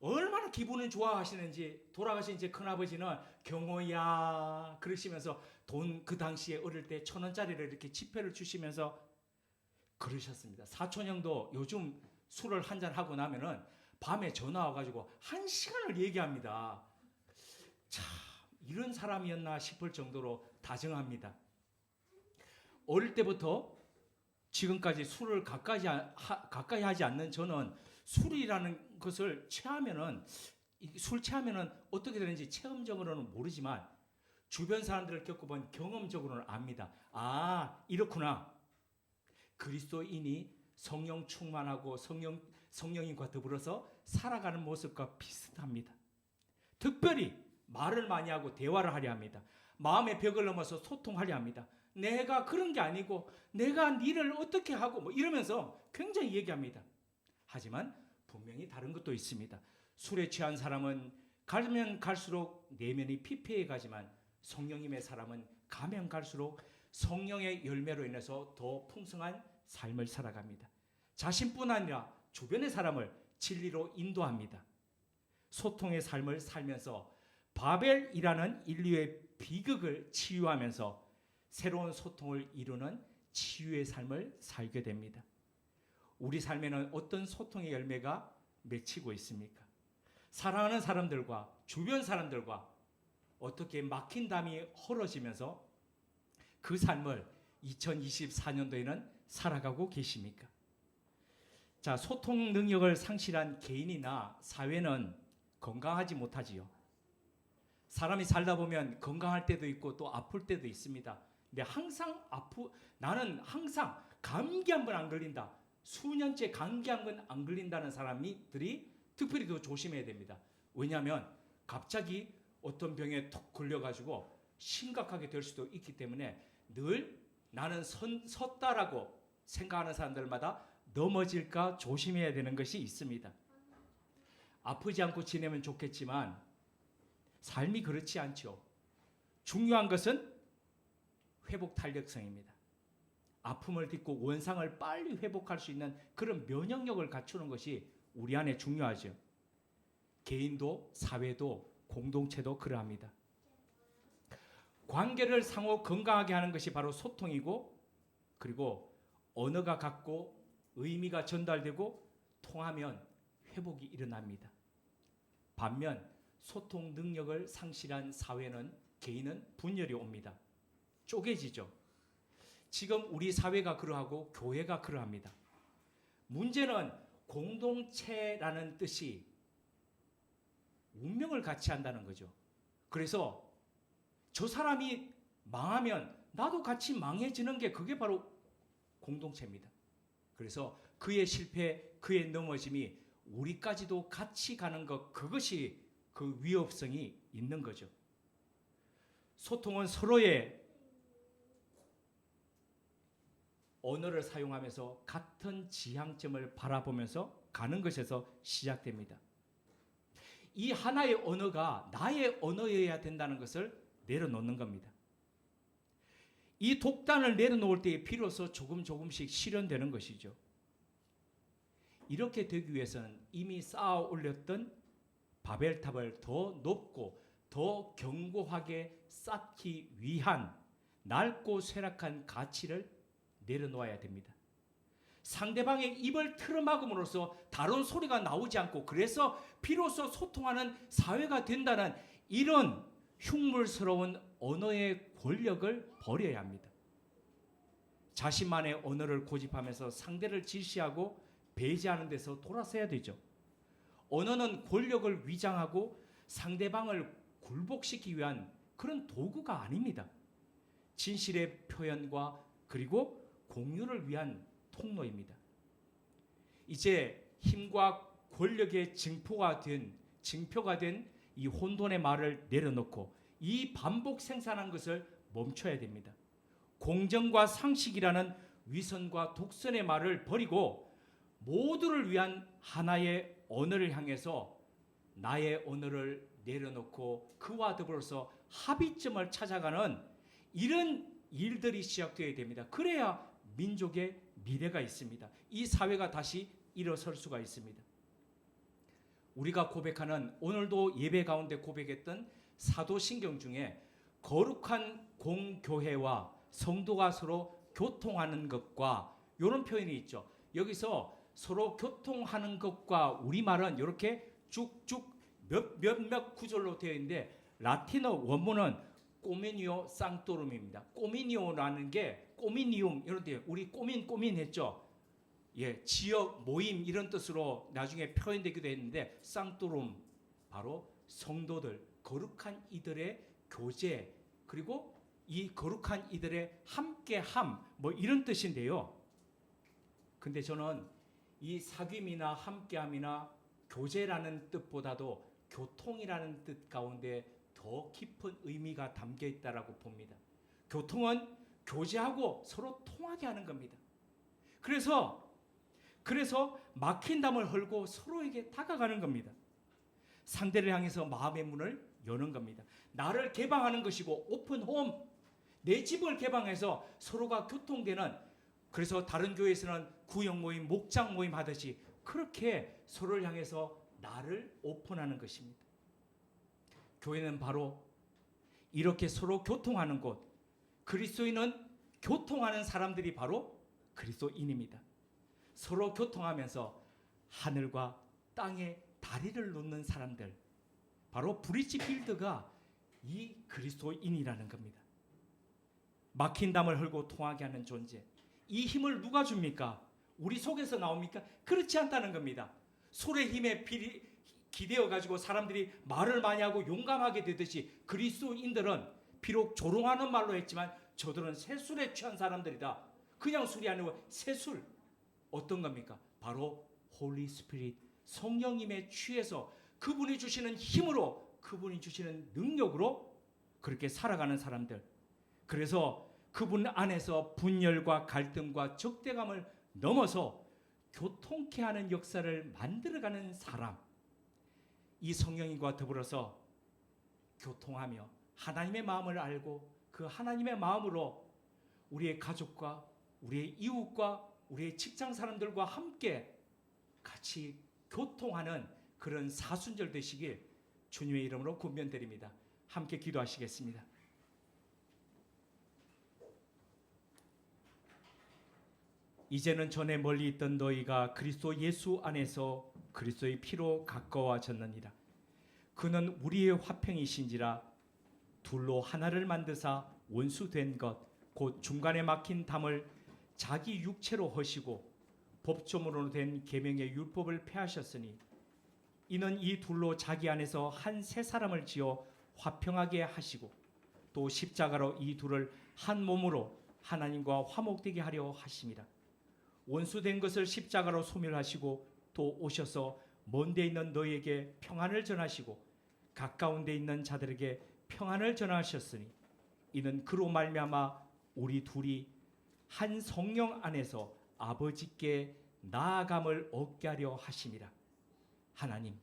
얼마나 기분을 좋아하시는지. 돌아가신 제 큰아버지는 경호야 그러시면서 돈 그 당시에 어릴 때 1,000원짜리를 이렇게 지폐를 주시면서 그러셨습니다. 사촌형도 요즘 술을 한잔 하고 나면은 밤에 전화 와가지고 1시간을 얘기합니다. 참 이런 사람이었나 싶을 정도로 다정합니다. 어릴 때부터 지금까지 술을 가까이 하지 않는 저는 술이라는 것을 술 취하면은 어떻게 되는지 체험적으로는 모르지만 주변 사람들을 겪어본 경험적으로는 압니다. 이렇구나. 그리스도인이 성령 충만하고 성령님과 더불어서 살아가는 모습과 비슷합니다. 특별히 말을 많이 하고 대화를 하려 합니다. 마음의 벽을 넘어서 소통하려 합니다. 내가 그런 게 아니고 내가 니를 어떻게 하고 뭐 이러면서 굉장히 얘기합니다. 하지만 분명히 다른 것도 있습니다. 술에 취한 사람은 가면 갈수록 내면이 피폐해 가지만 성령님의 사람은 가면 갈수록 성령의 열매로 인해서 더 풍성한 삶을 살아갑니다. 자신뿐 아니라 주변의 사람을 진리로 인도합니다. 소통의 삶을 살면서 바벨이라는 인류의 비극을 치유하면서 새로운 소통을 이루는 치유의 삶을 살게 됩니다. 우리 삶에는 어떤 소통의 열매가 맺히고 있습니까? 사랑하는 사람들과 주변 사람들과 어떻게 막힌 담이 헐어지면서 그 삶을 2024년도에는 살아가고 계십니까? 자, 소통 능력을 상실한 개인이나 사회는 건강하지 못하지요. 사람이 살다 보면 건강할 때도 있고 또 아플 때도 있습니다. 근데 나는 항상 감기 한 번 안 걸린다. 수년째 감기 한 번 안 걸린다는 사람들이 특별히 더 조심해야 됩니다. 왜냐하면 갑자기 어떤 병에 톡 걸려가지고 심각하게 될 수도 있기 때문에 늘 나는 섰다라고 생각하는 사람들마다 넘어질까 조심해야 되는 것이 있습니다. 아프지 않고 지내면 좋겠지만 삶이 그렇지 않죠. 중요한 것은 회복 탄력성입니다. 아픔을 딛고 원상을 빨리 회복할 수 있는 그런 면역력을 갖추는 것이 우리 안에 중요하죠. 개인도 사회도 공동체도 그러합니다. 관계를 상호 건강하게 하는 것이 바로 소통이고, 그리고 언어가 같고 의미가 전달되고 통하면 회복이 일어납니다. 반면 소통 능력을 상실한 사회는, 개인은 분열이 옵니다. 쪼개지죠. 지금 우리 사회가 그러하고 교회가 그러합니다. 문제는 공동체라는 뜻이 운명을 같이 한다는 거죠. 그래서 저 사람이 망하면 나도 같이 망해지는 게 그게 바로 공동체입니다. 그래서 그의 실패, 그의 넘어짐이 우리까지도 같이 가는 것, 그것이 그 위협성이 있는 거죠. 소통은 서로의 언어를 사용하면서 같은 지향점을 바라보면서 가는 것에서 시작됩니다. 이 하나의 언어가 나의 언어여야 된다는 것을 내려놓는 겁니다. 이 독단을 내려놓을 때에 비로소 조금씩 실현되는 것이죠. 이렇게 되기 위해서는 이미 쌓아 올렸던 바벨탑을 더 높고 더 견고하게 쌓기 위한 낡고 쇠락한 가치를 내려놓아야 됩니다. 상대방의 입을 틀어막음으로써 다른 소리가 나오지 않고, 그래서 비로소 소통하는 사회가 된다는 이런 흉물스러운 언어의 권력을 버려야 합니다. 자신만의 언어를 고집하면서 상대를 질시하고 배제하는 데서 돌아서야 되죠. 언어는 권력을 위장하고 상대방을 굴복시키기 위한 그런 도구가 아닙니다. 진실의 표현과 그리고 공유를 위한 통로입니다. 이제 힘과 권력의 징표가 된 이 혼돈의 말을 내려놓고 이 반복 생산한 것을 멈춰야 됩니다. 공정과 상식이라는 위선과 독선의 말을 버리고 모두를 위한 하나의 언어를 향해서 나의 언어를 내려놓고 그와 더불어서 합의점을 찾아가는 이런 일들이 시작되어야 됩니다. 그래야 민족의 미래가 있습니다. 이 사회가 다시 일어설 수가 있습니다. 우리가 고백하는, 오늘도 예배 가운데 고백했던 사도신경 중에 거룩한 공교회와 성도가 서로 교통하는 것과 이런 표현이 있죠. 여기서 서로 교통하는 것과 우리말은 이렇게 쭉쭉 몇몇 구절로 되어 있는데, 라틴어 원문은 꼬미니오 쌍토룸입니다. 꼬미니오라는 게 꼬미니움 이런 데 우리 꼬민 했죠. 예, 지역 모임 이런 뜻으로 나중에 표현되기도 했는데, 쌍토룸 바로 성도들, 거룩한 이들의 교제, 그리고 이 거룩한 이들의 함께함, 뭐 이런 뜻인데요. 근데 저는 이 사귐이나 함께함이나 교제라는 뜻보다도 교통이라는 뜻 가운데 더 깊은 의미가 담겨 있다라고 봅니다. 교통은 교제하고 서로 통하게 하는 겁니다. 그래서 막힌 담을 헐고 서로에게 다가가는 겁니다. 상대를 향해서 마음의 문을 여는 겁니다. 나를 개방하는 것이고, 오픈홈, 내 집을 개방해서 서로가 교통되는, 그래서 다른 교회에서는 구역 모임, 목장 모임 하듯이 그렇게 서로를 향해서 나를 오픈하는 것입니다. 교회는 바로 이렇게 서로 교통하는 곳, 그리스도인은 교통하는 사람들이 바로 그리스도인입니다. 서로 교통하면서 하늘과 땅에 다리를 놓는 사람들, 바로 브릿지 빌드가 이 그리스도인이라는 겁니다. 막힌 담을 헐고 통하게 하는 존재, 이 힘을 누가 줍니까? 우리 속에서 나옵니까? 그렇지 않다는 겁니다. 솔의 힘에 기대어 가지고 사람들이 말을 많이 하고 용감하게 되듯이, 그리스도인들은 비록 조롱하는 말로 했지만 저들은 새술에 취한 사람들이다. 그냥 술이 아니고 새술. 어떤 겁니까? 바로 홀리 스피릿, 성령님에 취해서 그분이 주시는 힘으로, 그분이 주시는 능력으로 그렇게 살아가는 사람들. 그래서 그분 안에서 분열과 갈등과 적대감을 넘어서 교통케 하는 역사를 만들어가는 사람. 이 성령님과 더불어서 교통하며 하나님의 마음을 알고 그 하나님의 마음으로 우리의 가족과 우리의 이웃과 우리의 직장 사람들과 함께 같이 교통하는 그런 사순절 되시길 주님의 이름으로 권면드립니다. 함께 기도하시겠습니다. 이제는 전에 멀리 있던 너희가 그리스도 예수 안에서 그리스도의 피로 가까워졌느니라. 그는 우리의 화평이신지라. 둘로 하나를 만드사 원수된 것 곧 중간에 막힌 담을 자기 육체로 허시고 법조문으로 된 계명의 율법을 폐하셨으니 이는 이 둘로 자기 안에서 한 새 사람을 지어 화평하게 하시고 또 십자가로 이 둘을 한 몸으로 하나님과 화목되게 하려 하심이라. 원수된 것을 십자가로 소멸하시고 또 오셔서 먼 데 있는 너희에게 평안을 전하시고 가까운 데 있는 자들에게 평안을 전하셨으니 이는 그로 말미암아 우리 둘이 한 성령 안에서 아버지께 나아감을 얻게 하려 하심이라. 하나님,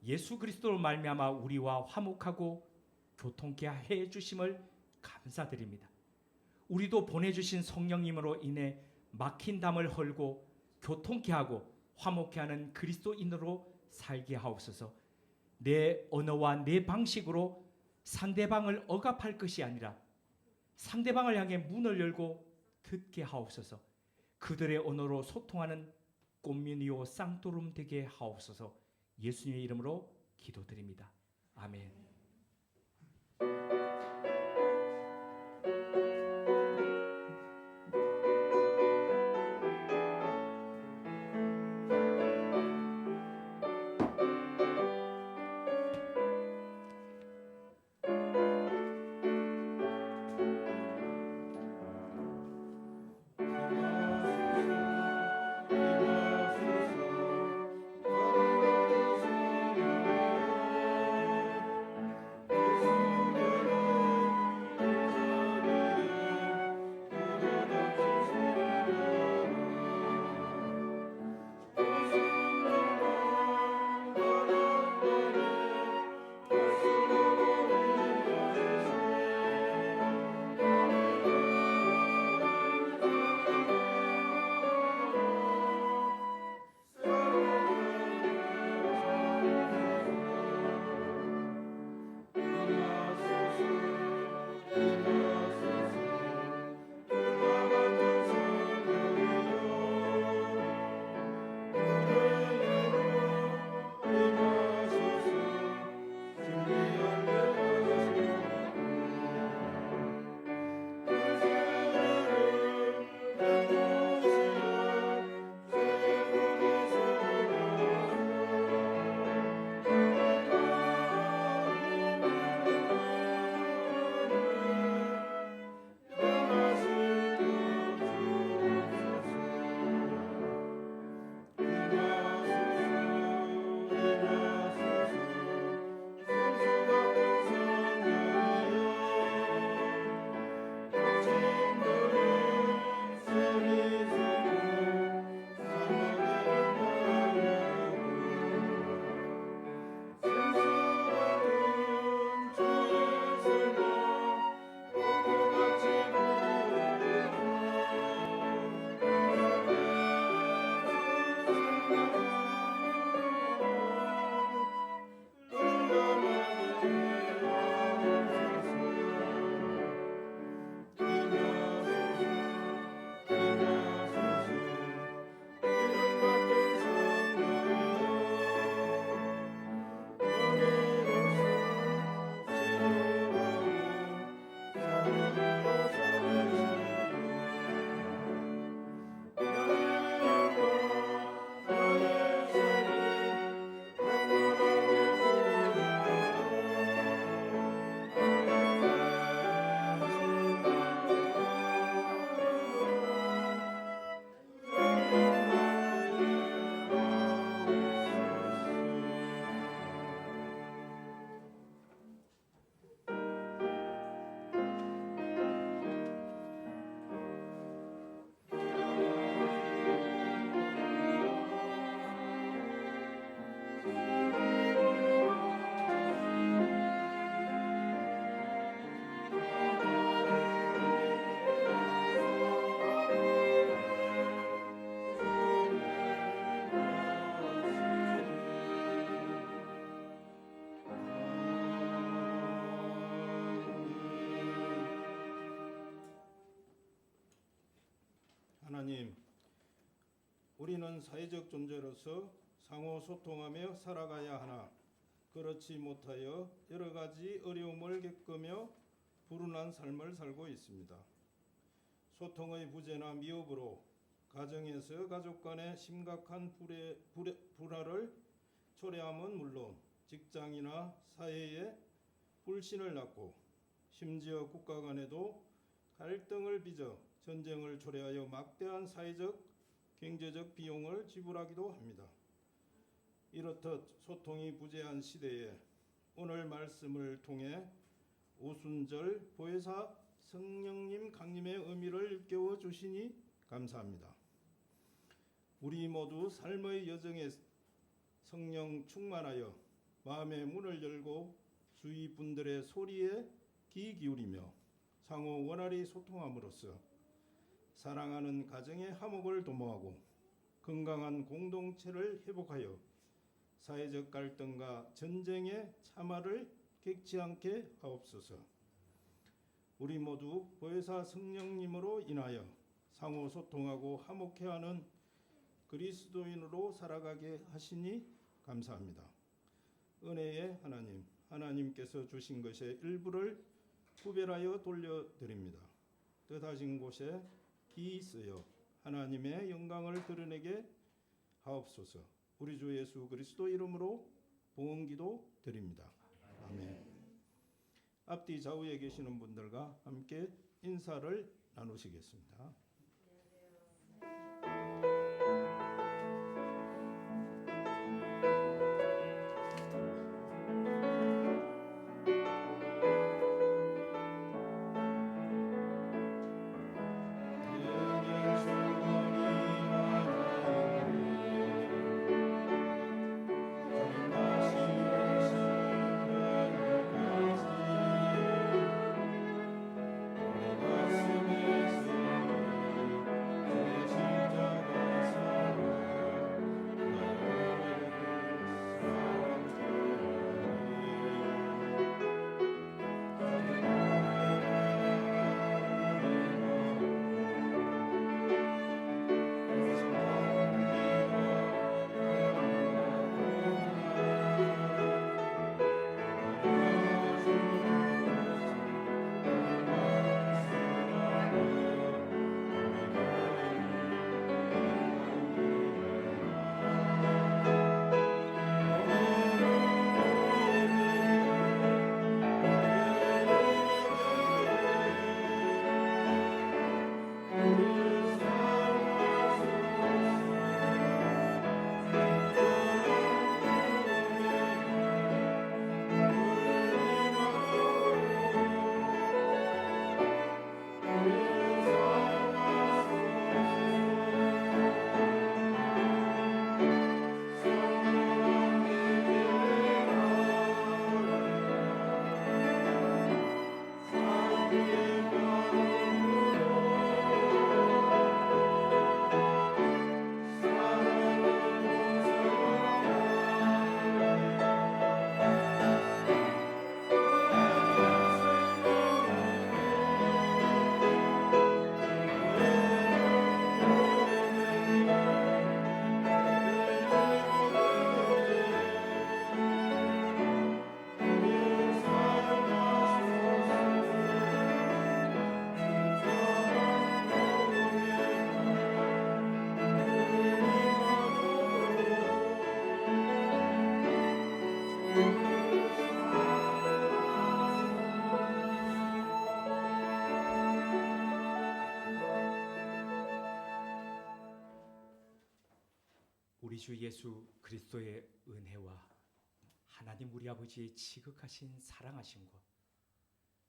예수 그리스도로 말미암아 우리와 화목하고 교통케 해 주심을 감사드립니다. 우리도 보내주신 성령님으로 인해 막힌 담을 헐고 교통케 하고 화목케 하는 그리스도인으로 살게 하옵소서. 내 언어와 내 방식으로 상대방을 억압할 것이 아니라 상대방을 향해 문을 열고 듣게 하옵소서. 그들의 언어로 소통하는 꽃미니오 쌍토름 되게 하옵소서. 예수님의 이름으로 기도드립니다. 아멘. 예수님 하나님, 우리는 사회적 존재로서 상호 소통하며 살아가야 하나 그렇지 못하여 여러 가지 어려움을 겪으며 불운한 삶을 살고 있습니다. 소통의 부재나 미흡으로 가정에서 가족 간의 심각한 불화를 초래함은 물론 직장이나 사회에 불신을 낳고 심지어 국가 간에도 갈등을 빚어 전쟁을 초래하여 막대한 사회적, 경제적 비용을 지불하기도 합니다. 이렇듯 소통이 부재한 시대에 오늘 말씀을 통해 오순절 보혜사 성령님 강림의 의미를 일깨워 주시니 감사합니다. 우리 모두 삶의 여정에 성령 충만하여 마음의 문을 열고 주위 분들의 소리에 귀 기울이며 상호 원활히 소통함으로써 사랑하는 가정의 화목을 도모하고 건강한 공동체를 회복하여 사회적 갈등과 전쟁의 참화를 겪지 않게 하옵소서. 우리 모두 보혜사 성령님으로 인하여 상호 소통하고 화목해하는 그리스도인으로 살아가게 하시니 감사합니다. 은혜의 하나님, 하나님께서 주신 것의 일부를 구별하여 돌려드립니다. 뜻하신 곳에 기이 쓰여 하나님의 영광을 드러내게 하옵소서. 우리 주 예수 그리스도 이름으로 봉헌기도 드립니다. 아멘. 앞뒤 좌우에 계시는 분들과 함께 인사를 나누시겠습니다. 우리 주 예수 그리스도의 은혜와 하나님 우리 아버지의 지극하신 사랑하심과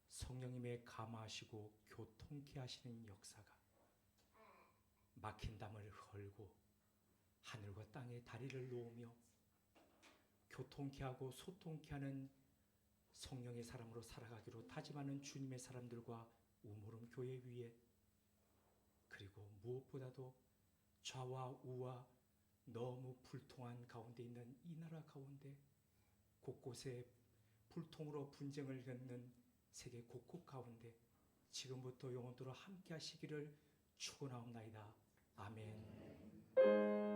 성령님의 감화하시고 교통케 하시는 역사가 막힌 담을 헐고 하늘과 땅에 다리를 놓으며 교통케 하고 소통케 하는 성령의 사람으로 살아가기로 다짐하는 주님의 사람들과 우물음 교회 위에, 그리고 무엇보다도 좌와 우와 너무 불통한 가운데 있는 이 나라 가운데 곳곳에 불통으로 분쟁을 겪는 세계 곳곳 가운데 지금부터 영원토록 함께 하시기를 축원하옵나이다. 아멘.